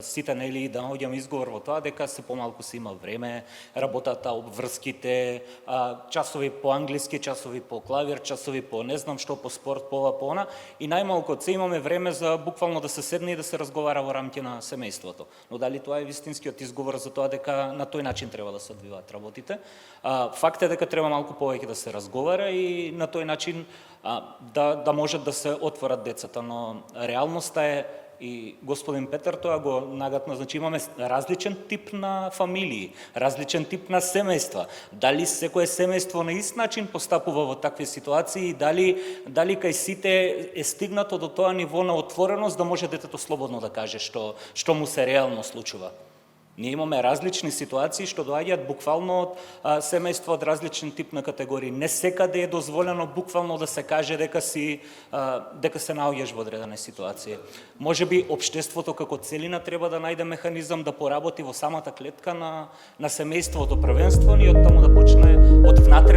Сите нели да наоѓаме изговор во тоа дека се помалку се има време, работата, обврските, часови по англиски, часови по клавир, часови по не знам што, по спорт, по ова, по она, и најмалку се имаме време за буквално да се седне и да се разговара во рамки на семејството. Но дали тоа е вистинскиот изговор за тоа дека на тој начин треба да се одвиваат работите? Факт е дека треба малку повеќе да се разговара и на тој начин да можат да се отворат децата, но реалноста е, и господин Петар тоа го нагатна, значи имаме различен тип на фамилии, различен тип на семејства. Дали секое семејство на ист начин постапува во такви ситуации, дали кај сите е стигнато до тоа ниво на отвореност да може детето слободно да каже што му се реално случува. Ние имаме различни ситуации што доаѓаат буквално од семејства од различен тип на категории. Не секаде е дозволено буквално да се каже дека се наоѓаш во одредена ситуација. Можеби општеството како целина треба да најде механизам да поработи во самата клетка на семејството првенствено и од таму да почне од внатре